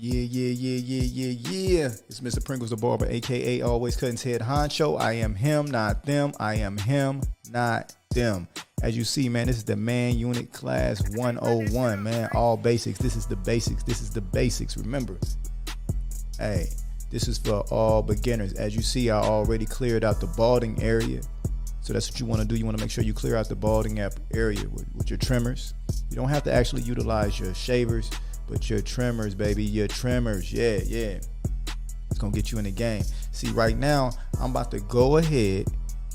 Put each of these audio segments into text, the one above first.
Yeah. It's Mr. Pringles the Barber, aka Always Cutting's Head Honcho. I am him, not them. I am him, not them. As you see, man, this is the Man Unit Class 101, man. All basics. This is the basics. This is the basics. Remember, hey, this is for all beginners. As you see, I already cleared out the balding area. So that's what you want to do. You want to make sure you clear out the balding area with your trimmers. You don't have to actually utilize your shavers, but your trimmers, baby, your trimmers. Yeah. It's going to get you in the game. See, right now, I'm about to go ahead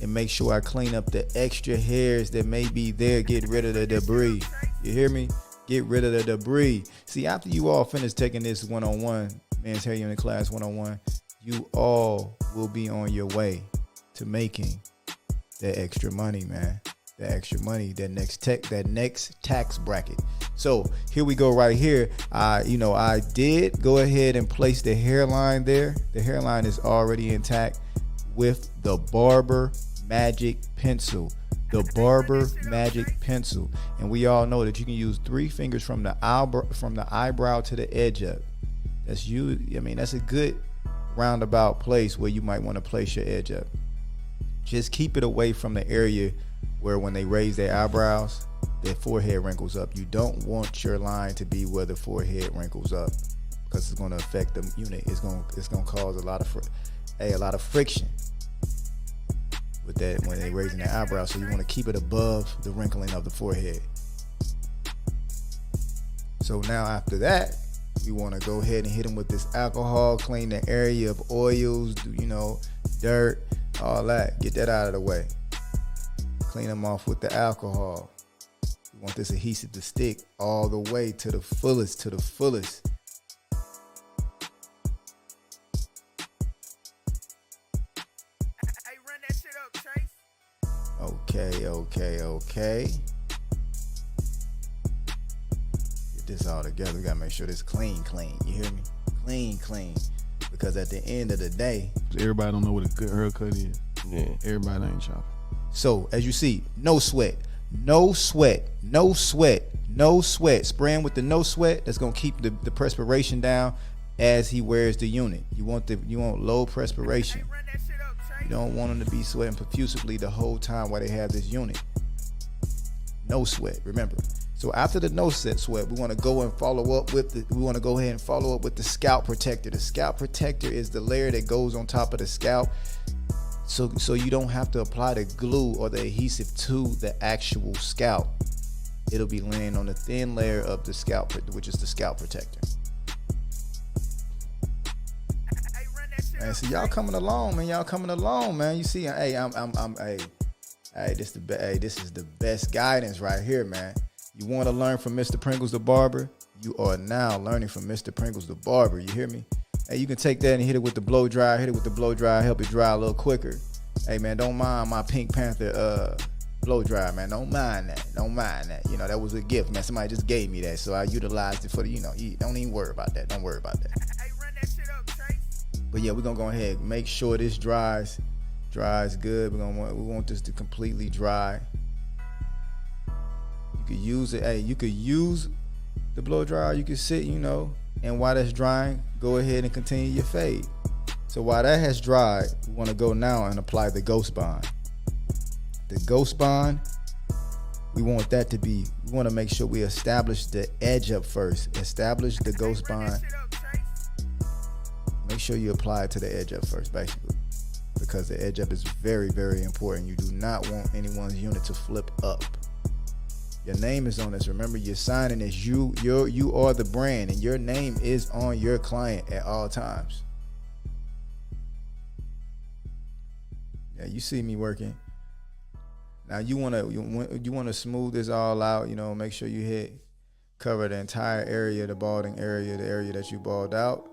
and make sure I clean up the extra hairs that may be there. Get rid of the debris. You hear me? Get rid of the debris. See, after you all finish taking this one-on-one, Man's Hair Unit Class 101, you all will be on your way to making that extra money, man. That extra money, that next tax bracket. So here we go right here. I did go ahead and place the hairline there. The hairline is already intact with the Barber Magic Pencil. The Barber Magic Pencil. And we all know that you can use 3 fingers from the eyebrow to the edge up. That's you. I mean, that's a good roundabout place where you might want to place your edge up. Just keep it away from the area where when they raise their eyebrows, their forehead wrinkles up. You don't want your line to be where the forehead wrinkles up, because it's going to affect the unit. It's going to cause a lot of friction with that when they're raising their eyebrows. So you want to keep it above the wrinkling of the forehead. So now after that, we want to go ahead and hit them with this alcohol, clean the area of oils, dirt, all that. Get that out of the way. Clean them off with the alcohol. You want this adhesive to stick all the way to the fullest, Hey, run that shit up, Trace. Okay. Get this all together. We gotta make sure this clean. You hear me? Clean. Because at the end of the day, everybody don't know what a good haircut is. Yeah. Everybody ain't chopping. so as you see, no sweat. Spraying with the no sweat, that's gonna keep the perspiration down as he wears the unit. You want low perspiration. Run that shit up, Trace. You don't want them to be sweating profusely the whole time while they have this unit. No sweat, remember. So after the no sweat, we want to go and follow up with the scalp protector. The scalp protector is the layer that goes on top of the scalp. So you don't have to apply the glue or the adhesive to the actual scalp. It'll be laying on the thin layer of the scalp, which is the scalp protector. Man, so y'all coming along, man. You see, this is the best guidance right here, man. You want to learn from Mr. Pringles the Barber? You are now learning from Mr. Pringles the Barber. You hear me? Hey, you can take that and hit it with the blow dryer. Help it dry a little quicker. Hey, man, don't mind my Pink Panther blow dryer, man. Don't mind that. You know, that was a gift, man. Somebody just gave me that, so I utilized it for the, you don't even worry about that. Don't worry about that. Hey, run that shit up, Trace. But yeah, we're gonna go ahead and make sure this dries good. We want this to completely dry. You could use it. Hey, you could use the blow dryer. You could sit, and while that's drying, go ahead and continue your fade. So while that has dried, we want to go now and apply the Ghost Bond. The Ghost Bond, we want to make sure we establish the edge up first. Establish the Ghost Run Bond. that shit up, Trace. Make sure you apply it to the edge up first, basically, because the edge up is very, very important. You do not want anyone's unit to flip up. Your name is on this. Remember, you're signing as you are the brand, and your name is on your client at all times. Yeah, you see me working. Now you wanna smooth this all out. Make sure you cover the entire area, the balding area, the area that you bald out,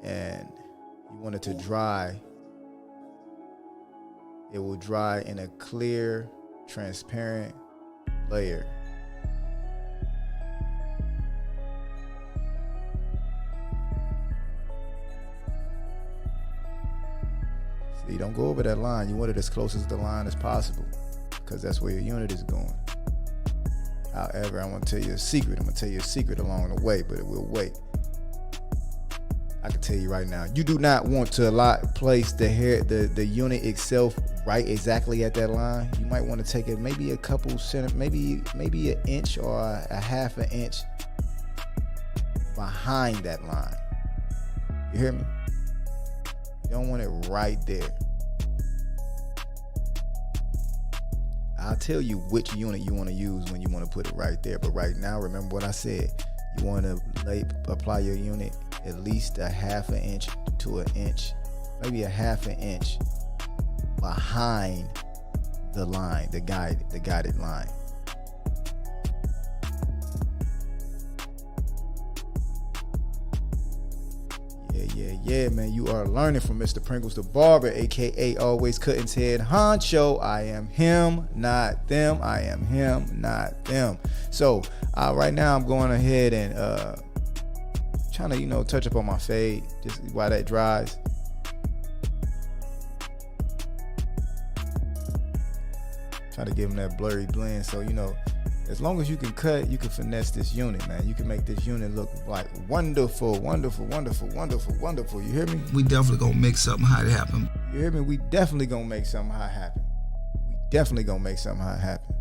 and you want it to dry. It will dry in a clear, transparent layer. See, don't go over that line. You want it as close as the line as possible, because that's where your unit is going. However, I'm going to tell you a secret. I'm going to tell you a secret along the way, but it will wait. I can tell you right now, you do not want to place the unit itself right exactly at that line. You might want to take it maybe a couple maybe an inch or a half an inch behind that line. You hear me? You don't want it right there. I'll tell you which unit you want to use when you want to put it right there. But right now, remember what I said. You want to apply your unit at least a half an inch to an inch, maybe a half an inch behind the line, the guided line. Yeah, man. You are learning from Mr. Pringles the Barber, aka Always Cutting's Head Honcho. I am him, not them. I am him, not them. So right now I'm going ahead and trying to touch up on my fade just while that dries. Try to give him that blurry blend. So as long as you can cut, you can finesse this unit, man. You can make this unit look like wonderful, wonderful, wonderful, wonderful, wonderful. You hear me? We definitely gonna make something hot happen. You hear me? We definitely gonna make something hot happen. We definitely gonna make something hot happen.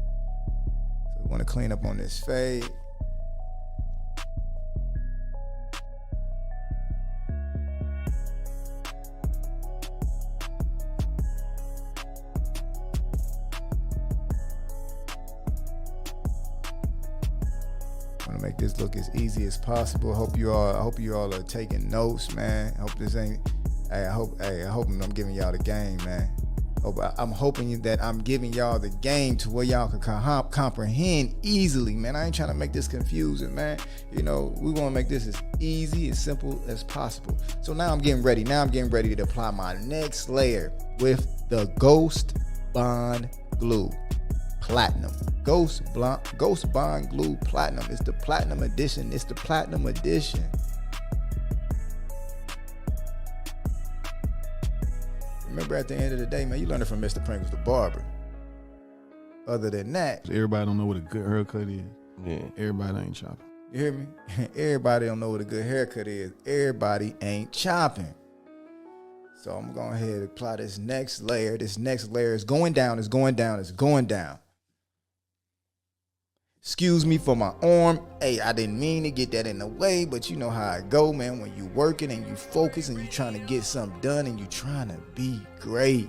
So we want to clean up on this fade. Make this look as easy as possible. I hope you all are taking notes, man. I hope I'm giving y'all the game, man. I'm hoping that I'm giving y'all the game to where y'all can comprehend easily, man. I ain't trying to make this confusing, man. We want to make this as easy, as simple as possible. So now I'm getting ready. To apply my next layer with the Ghost Bond Glue Platinum. Ghost Bond Glue Platinum. It's the Platinum Edition. Remember, at the end of the day, man, you learn it from Mr. Pringles the Barber. Other than that, Everybody don't know what a good haircut is. Yeah. Everybody ain't chopping. you hear me? Everybody don't know what a good haircut is. Everybody ain't chopping. So I'm going to go ahead and apply this next layer. This next layer is going down. Excuse me for my arm. Hey, I didn't mean to get that in the way, but you know how it go, man. When you working and you focus and you trying to get something done and you trying to be great.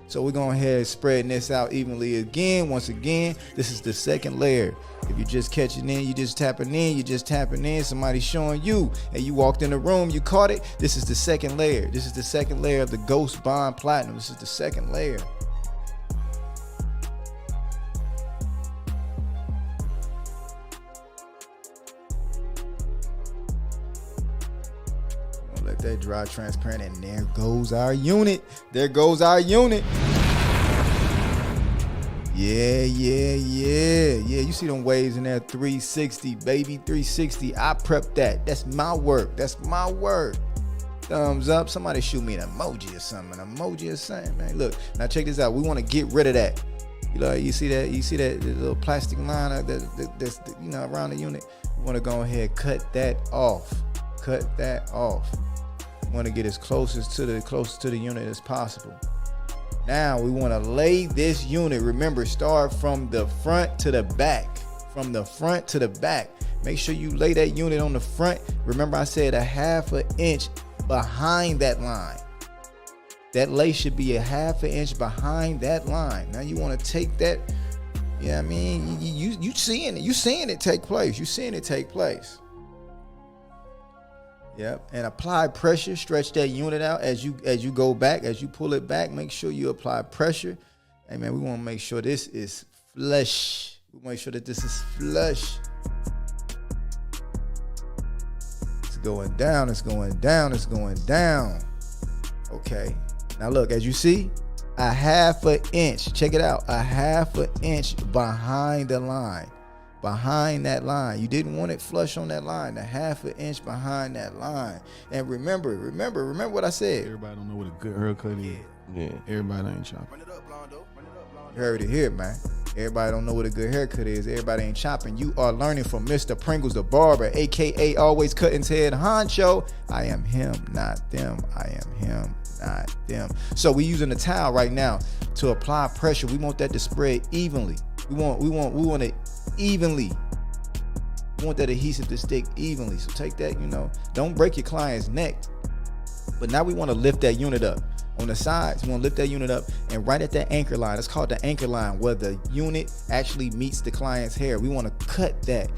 So we're going ahead and spreading this out evenly again. Once again, this is the second layer. If you're just catching in, you just tapping in, somebody's showing you, and you walked in the room, you caught it. This is the second layer. This is the second layer of the Ghost Bond Platinum. This is the second layer. Let that dry transparent, and there goes our unit. Yeah. You see them waves in there, 360, baby, 360. I prepped that. That's my work. Thumbs up. Somebody shoot me an emoji or something, man. Look, now check this out. We want to get rid of that. You see that little plastic line that's around the unit. We want to go ahead and cut that off. We want to get as close to the unit as possible. Now we want to lay this unit. Remember, start from the front to the back. Make sure you lay that unit on the front. Remember, I said a half an inch behind that line. That lay should be a half an inch behind that line. Now you want to take that. Yeah, I mean, you seeing it take place. Yep, and apply pressure. Stretch that unit out as you go back, as you pull it back. Make sure you apply pressure. Hey man, we want to make sure this is flush. It's going down. Okay. Now look, as you see, a half an inch. Check it out. A half an inch behind the line. Behind that line. You didn't want it flush on that line. A half an inch behind that line. And remember what I said. Everybody don't know what a good haircut is. Yeah. Everybody ain't chopping. Run it up, Blondo. Run it up, Blondo. You heard it here, man. Everybody don't know what a good haircut is. Everybody ain't chopping. You are learning from Mr. Pringles the barber, aka always cutting head honcho. I am him, not them. I am him, not them. So we using a towel right now to apply pressure. We want that to spread evenly. We want it evenly. We want that adhesive to stick evenly. So take that, don't break your client's neck. But now we want to lift that unit up. On the sides, we want to lift that unit up and right at that anchor line. It's called the anchor line, where the unit actually meets the client's hair. We want to cut that.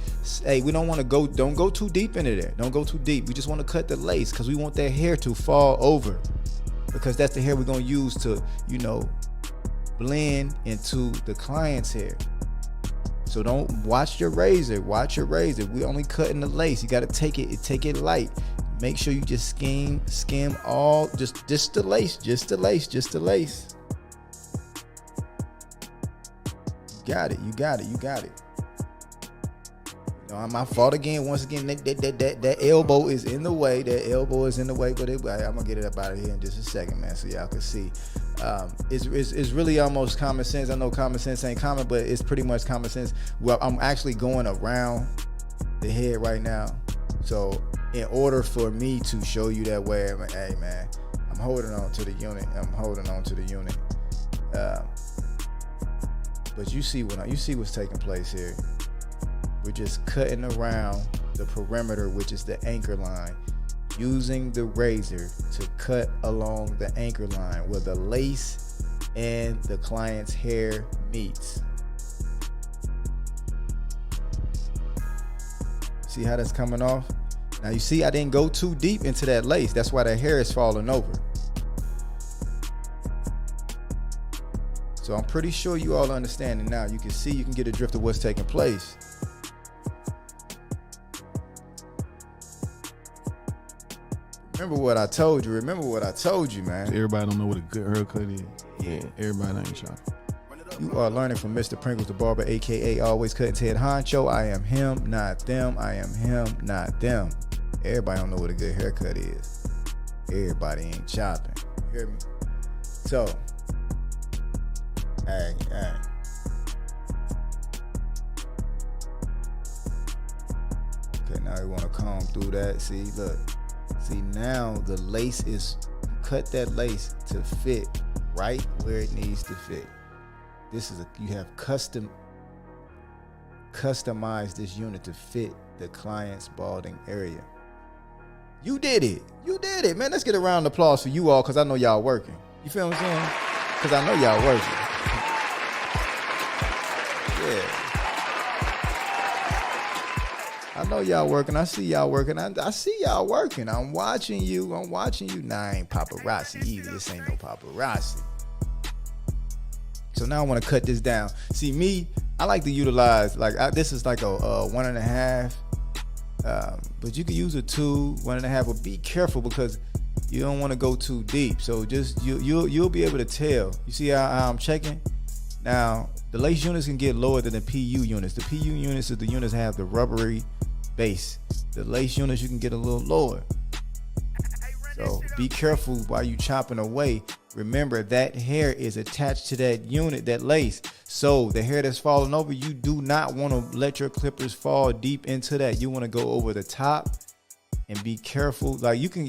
Hey, we don't go too deep into there. Don't go too deep. We just want to cut the lace because we want that hair to fall over, because that's the hair we're going to use to, blend into the client's hair. So don't watch your razor. Watch your razor. We only cutting the lace. You got to take it light. Make sure you just skim all, just the lace. You got it. My fault again. Once again, that elbow is in the way. But I'm gonna get it up out of here in just a second, man, so y'all can see. It's really almost common sense. I know common sense ain't common, but it's pretty much common sense. Well, I'm actually going around the head right now, so in order for me to show you that way, hey man, I'm holding on to the unit. But you see what's taking place here. We're just cutting around the perimeter, which is the anchor line, using the razor to cut along the anchor line where the lace and the client's hair meets. See how that's coming off? Now you see I didn't go too deep into that lace. That's why that hair is falling over. So I'm pretty sure you all understand it now. You can get a drift of what's taking place. Remember what I told you, man. Everybody don't know what a good haircut is. Yeah, everybody ain't chopping. You are learning from Mr. Pringles the barber, aka always cutting head honcho. I am him, not them. I am him, not them. Everybody don't know what a good haircut is. Everybody ain't chopping. You hear me? So, hey. Okay, now we want to comb through that. See, look. See, now the lace is, cut that lace to fit right where it needs to fit. You have customized this unit to fit the client's balding area. You did it, man. Let's get a round of applause for you all, because I know y'all working. You feel what I'm saying? Because I know y'all working. Yeah. I know y'all working. I see y'all working. I see y'all working. I'm watching you. Nah, I ain't paparazzi either. This ain't no paparazzi. So now I want to cut this down. See, me, I like to utilize, this is like a 1.5. But you can use a 2, 1.5, but be careful because you don't want to go too deep. So just you'll be able to tell. You see how I'm checking? Now, the lace units can get lower than the PU units. The PU units is the units that have the rubbery base. The lace units you can get a little lower. So be careful while you chopping away. Remember that hair is attached to that unit, that lace. So the hair that's falling over, you do not want to let your clippers fall deep into that. You want to go over the top and be careful. Like you can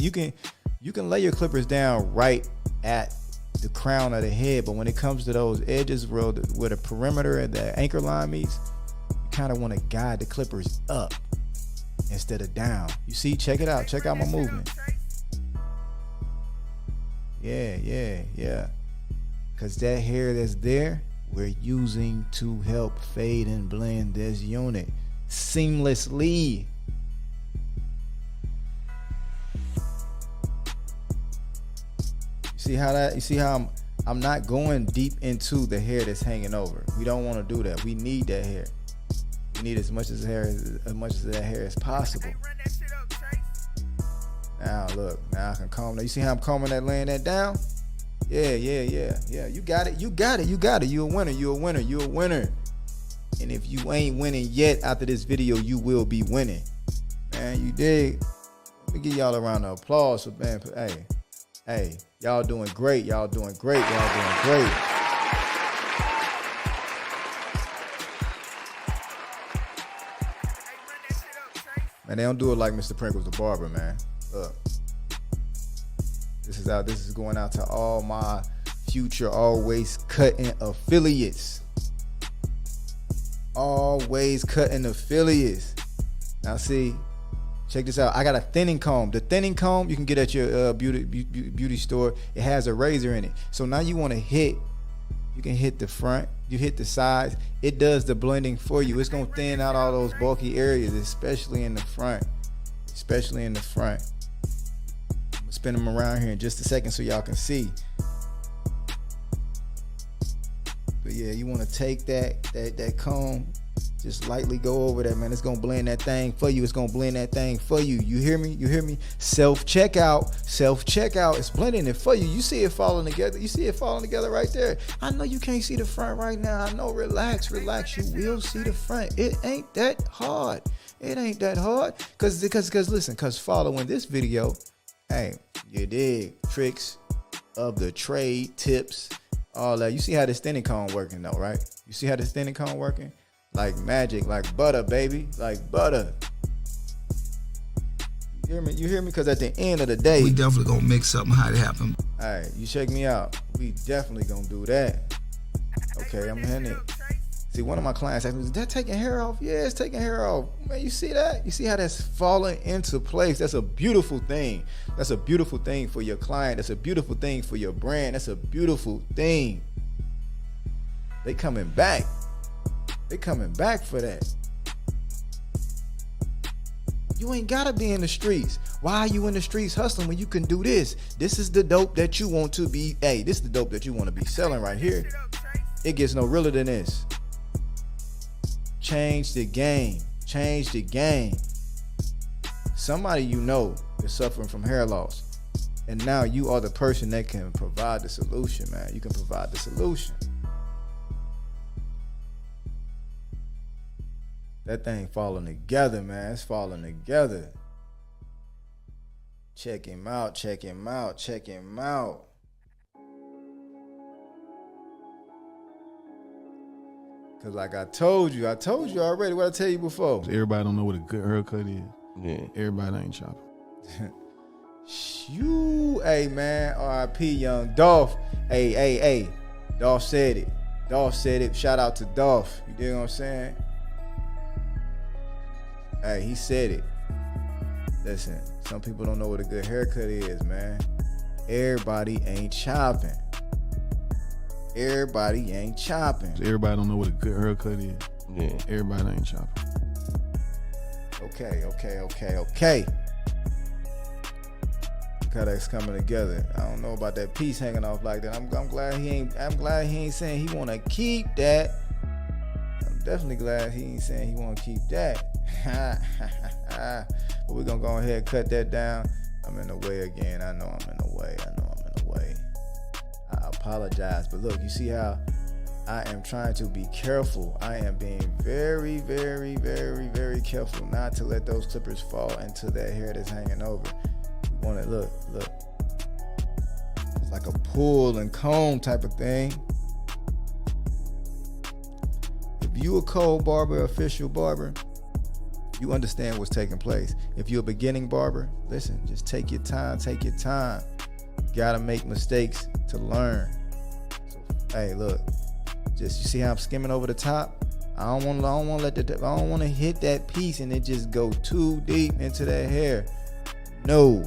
lay your clippers down right at the crown of the head, but when it comes to those edges where the perimeter and the anchor line meets, you kind of want to guide the clippers up instead of down. You see, check it out. Check out my movement. Yeah. Because that hair that's there, we're using to help fade and blend this unit seamlessly. You see how I'm not going deep into the hair that's hanging over. We don't want to do that. We need that hair. We need as much of that hair as possible. Now look, now I can comb that. You see how I'm combing that, laying that down? Yeah. You got it. You're a winner. And if you ain't winning yet after this video, you will be winning. Man, you dig? Let me give y'all a round of applause for man. Hey, y'all doing great. And they don't do it like Mr. Pringles the barber, man. Look. This is going out to all my future Always Cutting affiliates. Always Cutting affiliates. Now see, check this out. I got a thinning comb. The thinning comb you can get at your beauty store. It has a razor in it. So now you want to hit. You can hit the front. You hit the sides. It does the blending for you. It's gonna thin out all those bulky areas, especially in the front. Especially in the front. I'm gonna spin them around here in just a second so y'all can see. But yeah, you want to take that comb. Just lightly go over that, man. It's gonna blend that thing for you. It's gonna blend that thing for you. You hear me? You hear me? Self-checkout. Self-checkout. It's blending it for you. You see it falling together. You see it falling together right there. I know you can't see the front right now. I know. Relax. You will see the front. It ain't that hard. It ain't that hard. Cause listen, cause following this video, hey, you dig tricks of the trade, tips, all that. You see how this thinning comb working though, right? You see how this thinning comb working? Like magic, like butter, baby, like butter. You hear me? You hear me? Because at the end of the day, We definitely gonna make something how it happen. all right, you check me out. We definitely gonna do that. Okay, I'm hitting it. See, one of my clients asked me, is that taking hair off? Yeah, it's taking hair off. Man, you see that? You see how that's falling into place? That's a beautiful thing. That's a beautiful thing for your client. That's a beautiful thing for your brand. That's a beautiful thing. They coming back. They coming back for that. You ain't gotta be in the streets. Why are you in the streets hustling when you can do this? This is the dope that you want to be. Hey, this is the dope that you want to be selling right here. It gets no realer than this. Change the game. Change the game. Somebody you know is suffering from hair loss. And now you are the person that can provide the solution, man. You can provide the solution. That thing falling together, man. It's falling together. Check him out. Check him out. Check him out. Cause like I told you already. What I tell you before? Everybody don't know what a good haircut is. Yeah. Everybody ain't chopping. Shoo, hey man, R.I.P. Young Dolph. Hey. Dolph said it. Dolph said it. Shout out to Dolph. You dig what I'm saying? Hey, he said it. Listen, some people don't know what a good haircut is, man. Everybody ain't chopping. Everybody ain't chopping. Everybody don't know what a good haircut is. Yeah. Everybody ain't chopping. Okay. Look how that's coming together. I don't know about that piece hanging off like that. I'm glad he ain't saying he wanna keep that. I'm definitely glad he ain't saying he wanna keep that. But we're gonna go ahead and cut that down. I'm in the way again. I know I'm in the way. I apologize. But look, you see how I am trying to be careful. I am being very, very, very, very careful not to let those clippers fall into that hair that's hanging over. We want to look. It's like a pull and comb type of thing. If you a cold barber, official barber, you understand what's taking place. If you're a beginning barber, listen, just take your time. You gotta make mistakes to learn. So, hey, look, just you see how I'm skimming over the top? I don't want to hit that piece and it just go too deep into that hair. No.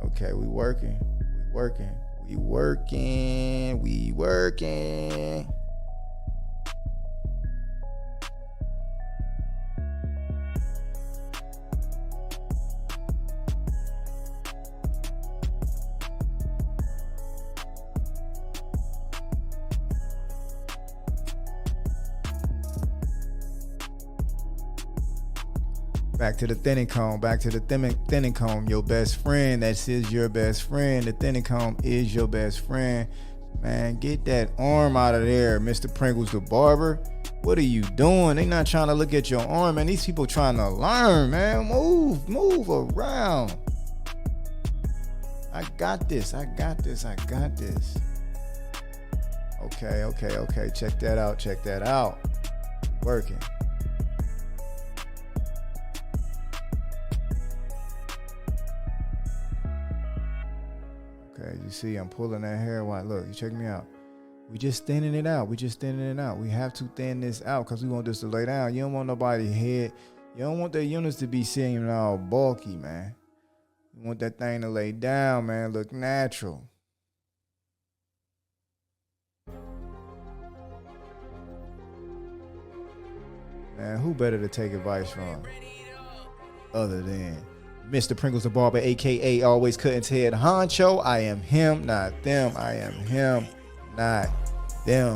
Okay, we working. Back to the thinning comb, your best friend. That is your best friend. The thinning comb is your best friend. Man, get that arm out of there, Mr. Pringles the barber. What are you doing? They not trying to look at your arm, man. These people trying to learn, man. Move around. I got this. I got this. I got this. Okay. Check that out. Check that out. Working. Okay, you see, I'm pulling that hair. Why? Look, you check me out. We just thinning it out. We have to thin this out because we want this to lay down. You don't want nobody head. You don't want the units to be seeming all bulky, man. You want that thing to lay down, man. Look natural. Man, who better to take advice from other than Mr. Pringles the Barber, a.k.a. Always Cutting's Head Honcho. I am him, not them. I am him, not them.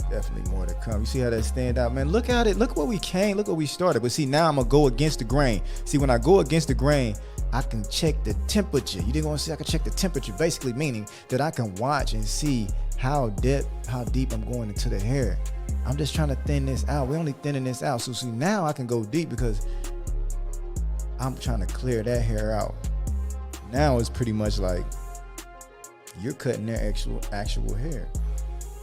Definitely more to come. You see how that stand out, man? Look at it. Look where we came. Look where we started. But see, now I'm going to go against the grain. See, when I go against the grain, I can check the temperature. You didn't want to say I can check the temperature, basically meaning that I can watch and see how deep I'm going into the hair. I'm just trying to thin this out. We're only thinning this out. So see, now I can go deep because I'm trying to clear that hair out. Now it's pretty much like you're cutting their actual hair.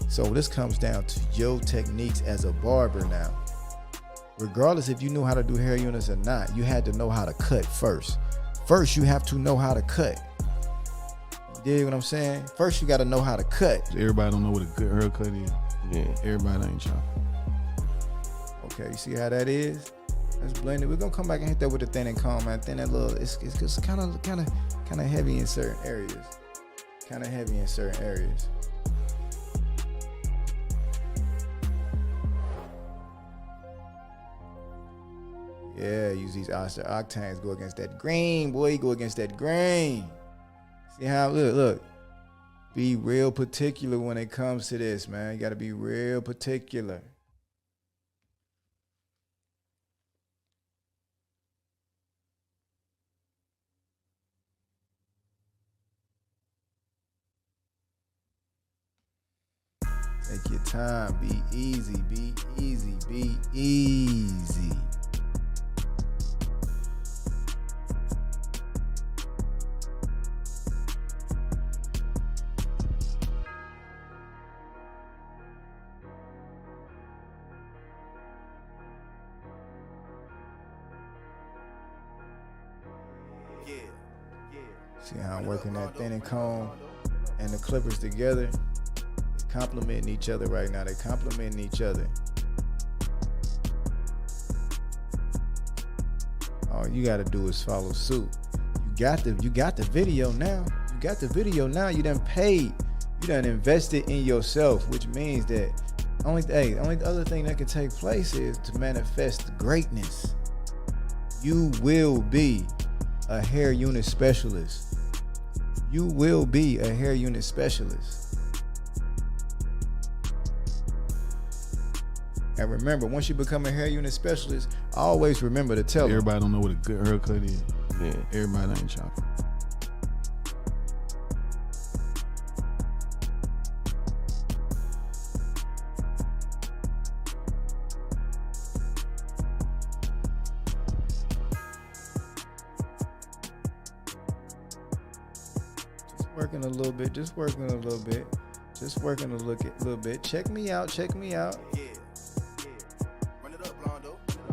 So this comes down to your techniques as a barber now. Regardless if you knew how to do hair units or not, you had to know how to cut first. First, you have to know how to cut. You dig what I'm saying? First, you got to know how to cut. Everybody don't know what a good haircut is. Yeah, everybody ain't chopping. Okay, you see how that is? Let's blend it. We're gonna come back and hit that with a thinning comb, man. Thin that little. It's kind of heavy in certain areas. Yeah, use these Oster Octanes. Go against that green, boy. Go against that green. See how, look. Be real particular when it comes to this, man. You got to be real particular. Take your time. Be easy. Be easy. Be easy. See how I'm working that thinning comb and the clippers together? They're complementing each other right now. They're complementing each other. All you got to do is follow suit. You got the video now. You done paid. You done invested in yourself, which means that only other thing that can take place is to manifest greatness. You will be a hair unit specialist. You will be a hair unit specialist. And remember, once you become a hair unit specialist, always remember to tell everybody don't know what a good haircut is. Yeah, everybody ain't chopping. Working a little bit. Check me out.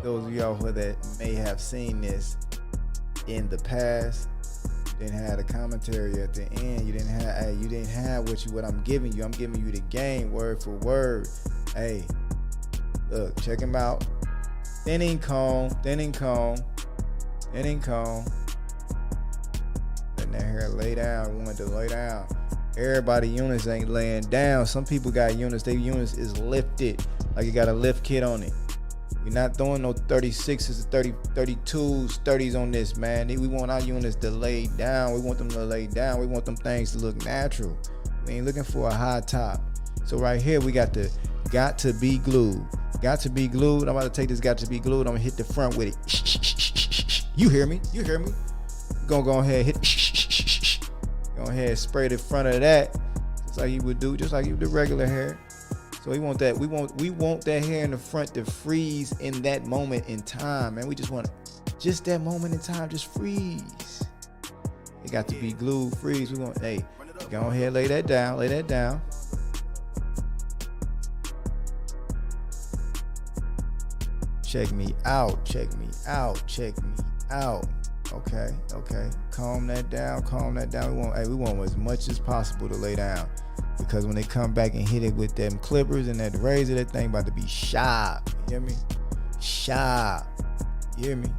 Those of y'all who that may have seen this in the past, you didn't have the commentary at the end. You didn't have what I'm giving you. I'm giving you the game word for word. Hey, look, check him out. Thinning comb. Letting that hair lay down. We want to lay down. Everybody units ain't laying down. Some people got units. Their units is lifted. Like you got a lift kit on it. We're not throwing no 36s, 32s, 30s on this, man. We want our units to lay down. We want them to lay down. We want them things to look natural. We ain't looking for a high top. So right here, we got the got to be glued. Got to be glued. I'm about to take this got to be glued. I'm gonna hit the front with it. You hear me? Gonna go ahead, hit. Go ahead, spray the front of that. just like you would do, just like you do regular hair. So we want that hair in the front to freeze in that moment in time, man. We just want just that moment in time, just freeze. It got to be glued, freeze. We want, hey, go ahead, lay that down. Check me out. Okay. Calm that down. We want as much as possible to lay down. Because when they come back and hit it with them clippers and that razor, that thing about to be sharp. You hear me? Sharp. You hear me?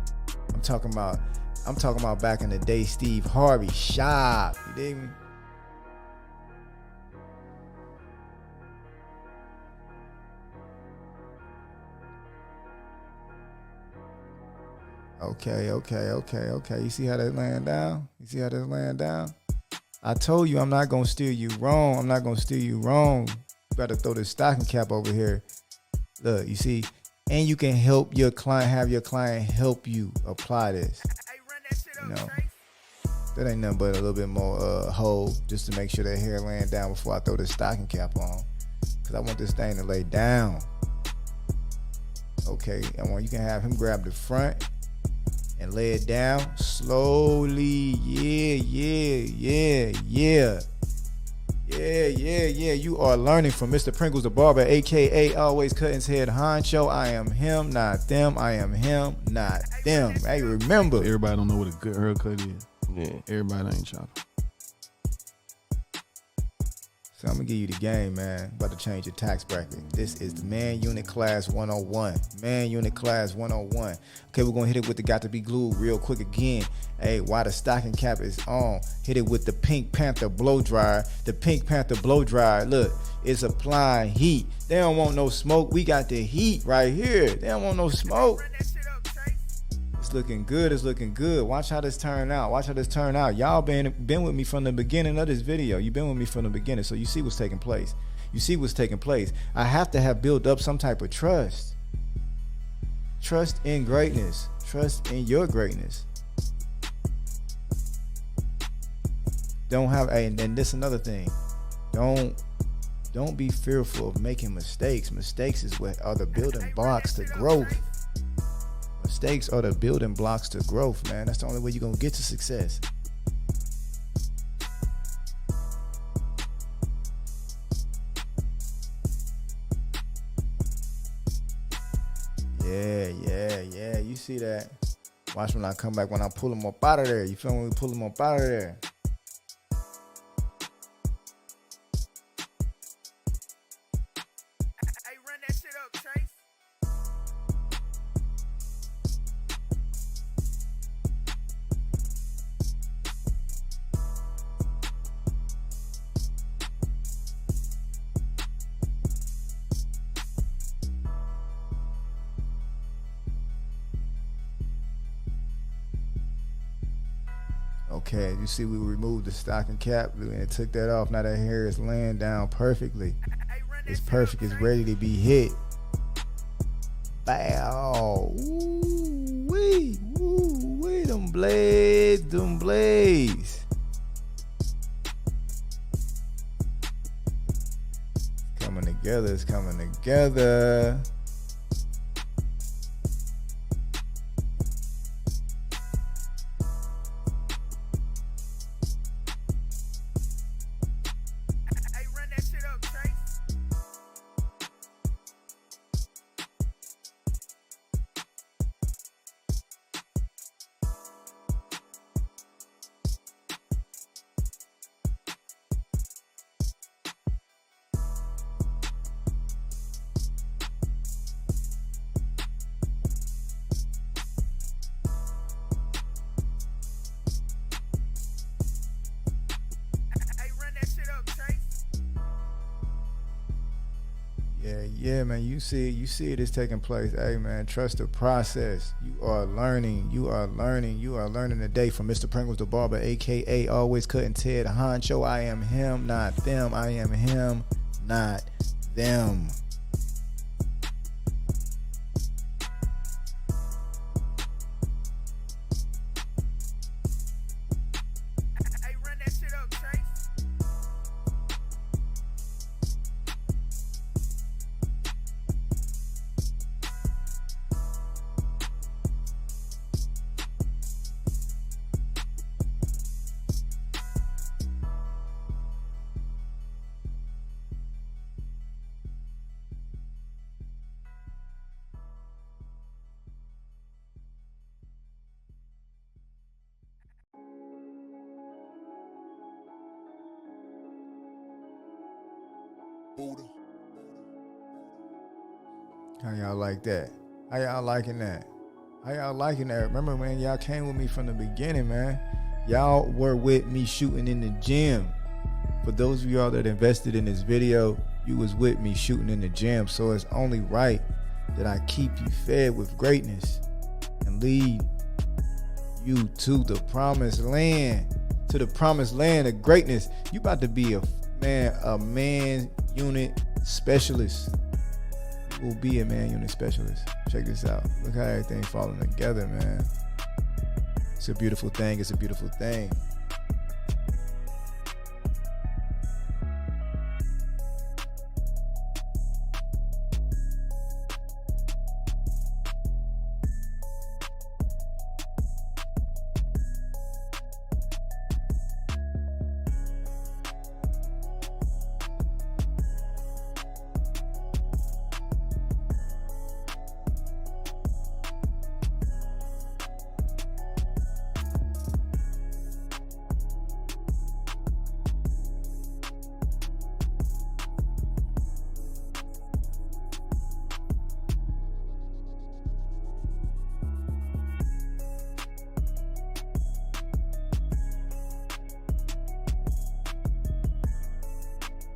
I'm talking about back in the day, Steve Harvey. Sharp. You dig me? Okay. You see how that's laying down? I told you I'm not gonna steer you wrong. You better throw this stocking cap over here. Look, you see, and you can help your client, have your client help you apply this. Hey, run that shit up, You know, Trace. that ain't nothing but a little bit more hold just to make sure that hair laying down before I throw this stocking cap on. Cause I want this thing to lay down. Okay, and when you can have him grab the front and lay it down slowly. Yeah. You are learning from Mr. Pringles the Barber, aka Always Cutting His Head Honcho. I am him, not them. Hey, remember. Everybody don't know what a good haircut is. Yeah. Everybody ain't chopping. So I'm gonna give you the game, man. About to change your tax bracket. This is the Man Unit Class 101. Okay, we're gonna hit it with the got to be glued real quick again. Hey, while the stocking cap is on, hit it with the Pink Panther blow dryer. The Pink Panther blow dryer, look, it's applying heat. They don't want no smoke. We got the heat right here. They don't want no smoke. Run that shit up, Trace. It's looking good. Watch how this turn out. Y'all been with me from the beginning of this video. You've been with me from the beginning, so you see what's taking place. I have to have built up some type of trust. Trust in greatness. Trust in your greatness. And this another thing. Don't be fearful of making mistakes. Mistakes is what are the building blocks to growth. Mistakes are the building blocks to growth, man. That's the only way you're gonna get to success. Yeah. You see that? Watch when I come back, when I pull them up out of there. You feel me? We pull them up out of there. Hey, run that shit up, Trace. Okay, you see we removed the stocking cap and took that off. Now that hair is laying down perfectly. Hey, run that It's shit perfect. up, It's Trace. ready to be hit. Bow. Ooh-wee. Ooh-wee. Them blades. It's coming together. Hey, run that shit up, Trace. Hey, run that shit up, Trace. Yeah, man. You see it is taking place. Hey, man, trust the process. You are learning today from Mr. Pringles the Barber, aka Always Cutting Ted Honcho. I am him, not them. I am him, not them. Hey, run that shit up, Trace. How y'all like that? How y'all liking that? How y'all liking that? Remember, man, y'all came with me from the beginning, man. Y'all were with me shooting in the gym. For those of y'all that invested in this video, you was with me shooting in the gym. So it's only right that I keep you fed with greatness and lead you to the promised land, of greatness. You about to be a man unit specialist. You will be a man unit specialist. Check this out. Look how everything's falling together, man. It's a beautiful thing. It's a beautiful thing.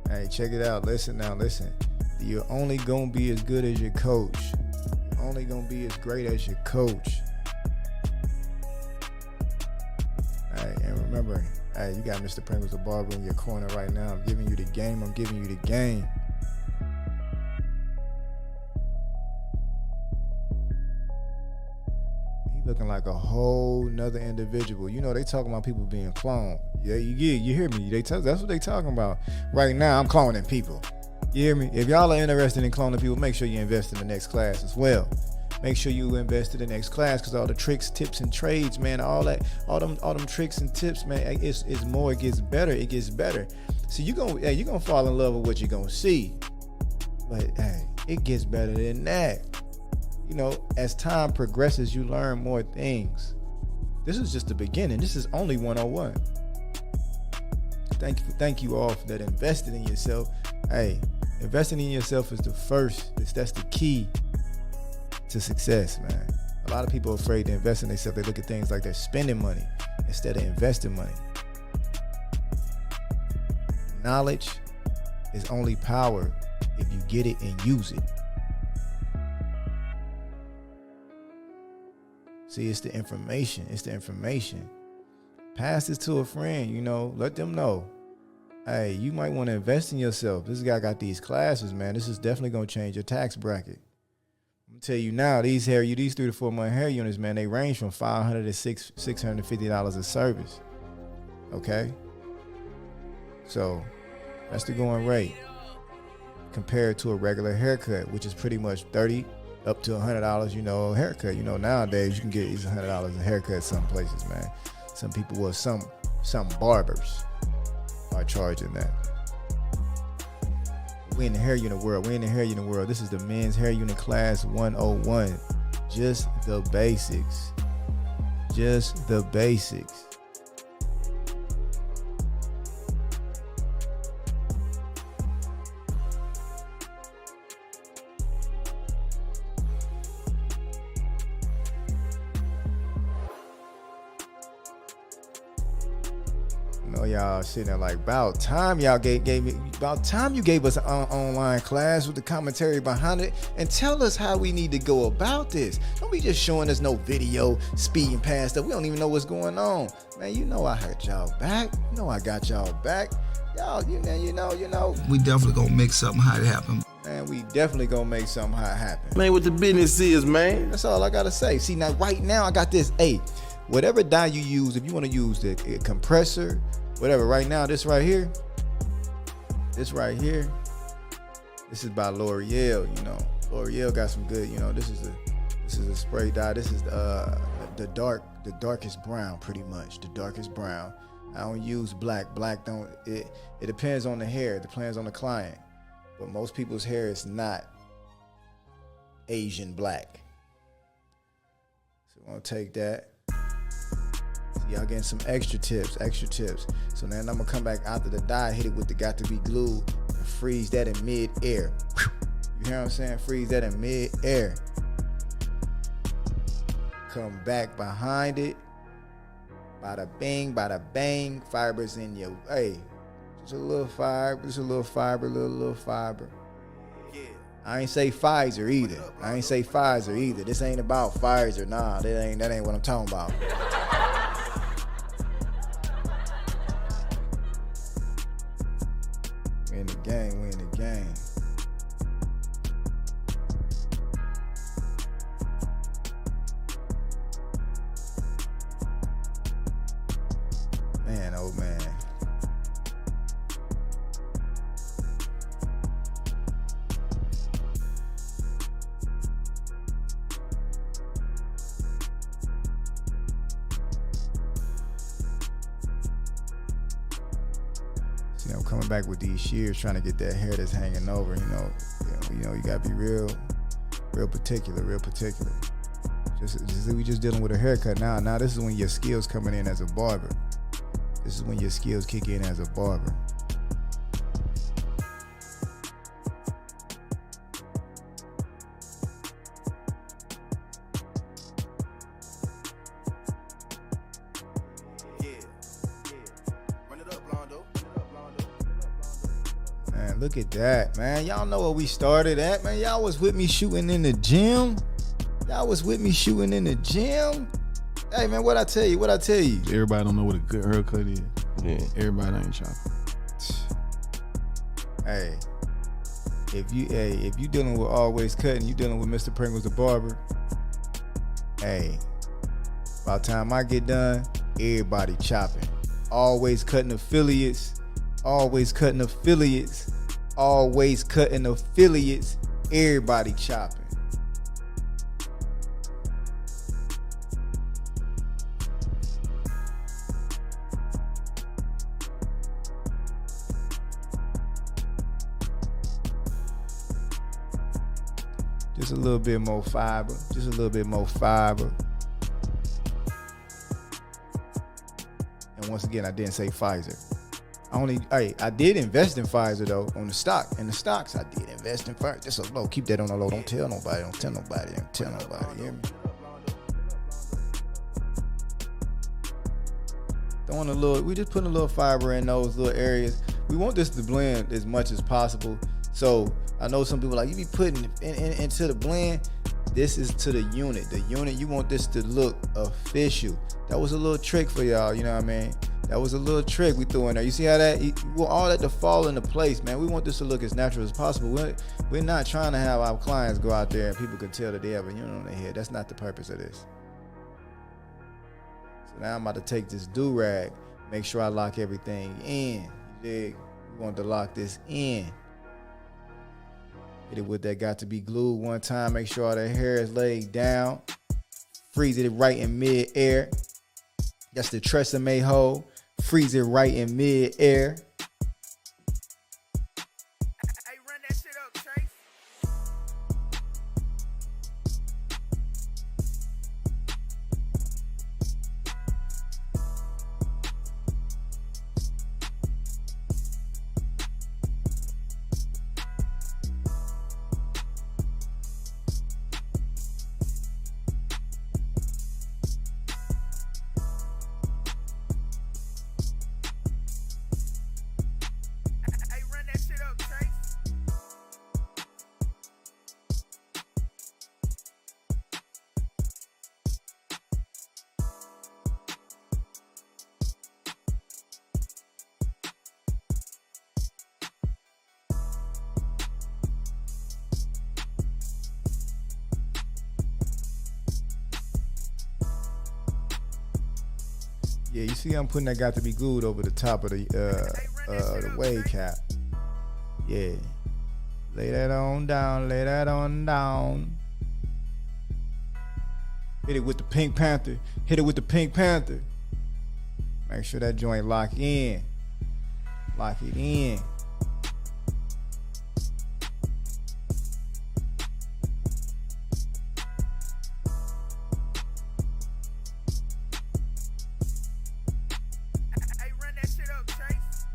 Hey, check it out. Listen now, listen. You're only going to be as good as your coach. You're only going to be as great as your coach. Hey, and remember, hey, you got Mr. Pringles the Barber in your corner right now. I'm giving you the game. I'm giving you the game. He looking like a whole nother individual. You know, they talking about people being cloned. Yeah, you hear me. That's what they talking about. Right now, I'm cloning people. You hear me? If y'all are interested in cloning people, make sure you invest in the next class as well. Make sure you invest in the next class, because all the tricks, tips, and trades, man, all them tricks and tips, man, it's more. It gets better. It gets better. So you're gonna fall in love with what you're gonna see. But hey, it gets better than that. You know, as time progresses, you learn more things. This is just the beginning. This is only 101. Thank you all that invested in yourself. Hey, investing in yourself is that's the key to success, man. A lot of people are afraid to invest in themselves. They look at things like they're spending money instead of investing money. Knowledge is only power if you get it and use it. See, it's the information. Pass this to a friend, you know, let them know. Hey, you might want to invest in yourself. This guy got these classes, man. This is definitely going to change your tax bracket. I'm going to tell you now, these 3 to 4 month hair units, man, they range from $500 to $650 a service. Okay? So, that's the going rate compared to a regular haircut, which is pretty much $30 up to $100, you know, a haircut. You know, nowadays you can get these $100 a haircut some places, man. Some people, well, some barbers are charging that. We in the hair unit world. This is the men's hair unit class 101. Just the basics. know y'all sitting there like, about time y'all about time you gave us an online class with the commentary behind it, and tell us how we need to go about this. Don't be just showing us no video speeding past us. We don't even know what's going on. Man, you know I had y'all back. You know I got y'all back. Y'all, you know. We definitely gonna make something hot happen. Man, we definitely gonna make something hot happen. Man, what the business is, man. That's all I gotta say. See, now right now I got this. Hey, whatever dye you use, if you want to use the compressor, whatever. Right now, this right here, this is by L'Oreal. You know, L'Oreal got some good. You know, this is a spray dye. This is the darkest brown, pretty much the darkest brown. I don't use black. Black don't. It depends on the hair. It depends on the client. But most people's hair is not Asian black. So I'm gonna take that. So y'all getting some extra tips. So then I'm gonna come back after the dye, hit it with the got to be glue, and freeze that in mid-air. You hear what I'm saying? Freeze that in mid-air. Come back behind it. Bada bang, fibers in your, hey, just a little fiber, little fiber. I ain't say Pfizer either. This ain't about Pfizer, nah, that ain't what I'm talking about. We in the game. Man, oh man. See, I'm coming back with these shears, trying to get that hair that's hanging over. You gotta be real particular. We just dealing with a haircut now. Now this is when your skills coming in as a barber. This is when your skills kick in as a barber. Man, look at that, man. Y'all know where we started at, man. Y'all was with me shooting in the gym. Hey, man, what I tell you? Everybody don't know what a good haircut is. Yeah. Everybody ain't chopping. Hey, if you dealing with Always Cutting, you dealing with Mr. Pringles the barber. Hey, by the time I get done, everybody chopping. Always Cutting affiliates. Everybody chopping. Just a little bit more fiber. And once again, I didn't say Pfizer. I did invest in Pfizer though on the stock. In the stocks, I did invest in Pfizer. Just a low. Keep that on the low. Don't tell nobody. You hear me? We just putting a little fiber in those little areas. We want this to blend as much as possible. So I know some people like, you be putting into the blend. This is to the unit. The unit, you want this to look official. That was a little trick for y'all, you know what I mean? That was a little trick we threw in there. You see how that, you want all that to fall into place, man. We want this to look as natural as possible. We're not trying to have our clients go out there and people can tell that they have a unit on their head. That's not the purpose of this. So now I'm about to take this do-rag, make sure I lock everything in. You dig? We want to lock this in. Hit it with that got to be glued one time. Make sure all that hair is laid down. Freeze it right in mid-air. That's the Tresemme hole. Freeze it right in mid-air. Hey, run that shit up, Trace. Hey, run that shit up, Trace. Yeah, you see I'm putting that got to be glued over the top of the wave cap. Yeah. Lay that on down. Hit it with the Pink Panther. Make sure that joint lock in. Lock it in. Hey, run that shit up, Trace.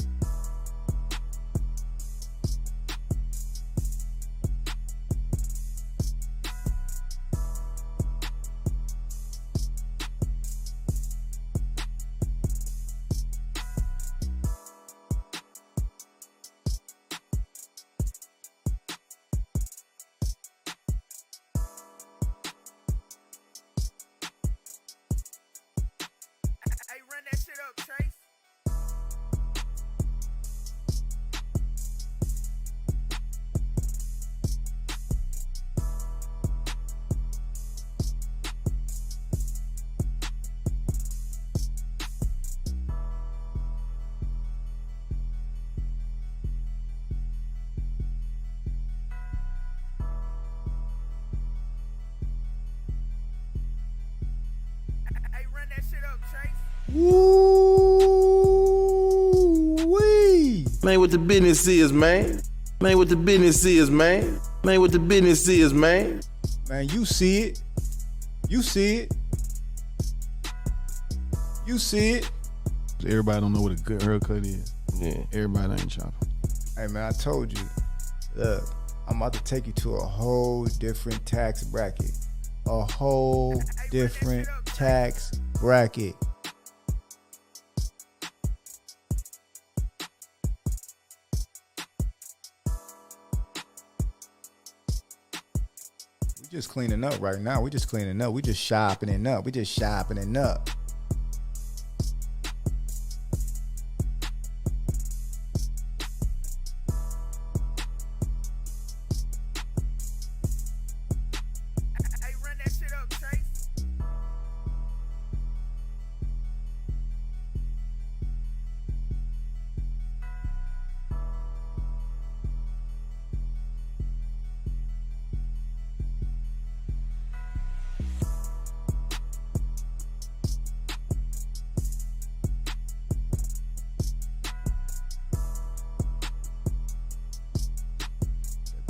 that shit up, Trace. Woo-wee. Man, what the business is, man. Man, what the business is, man. Man, what the business is, man. Man, you see it. You see it. You see it. Everybody don't know what a good haircut is. Yeah. Everybody ain't chopping. Hey, man, I told you. Look, I'm about to take you to a whole different tax bracket. A whole different tax bracket. We just cleaning up right now. We just cleaning up. We just sharpening up. We just sharpening up. Hey, run that shit up, Trace.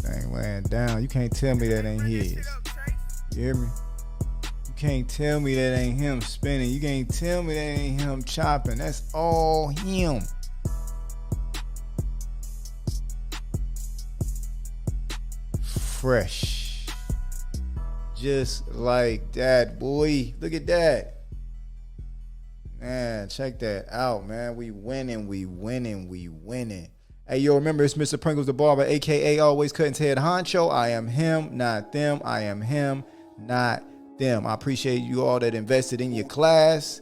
Thing laying down. You can't tell me that ain't Run that his. shit up, Trace. You hear me? You can't tell me that ain't him spinning. You can't tell me that ain't him chopping. That's all him. Fresh. Just like that, boy. Look at that. Man, check that out, man. We winning, we winning, we winning. Hey, yo, remember, it's Mr. Pringles the Barber, a.k.a. Always Cutting Head Honcho. I am him, not them. I am him, not them. I appreciate you all that invested in your class.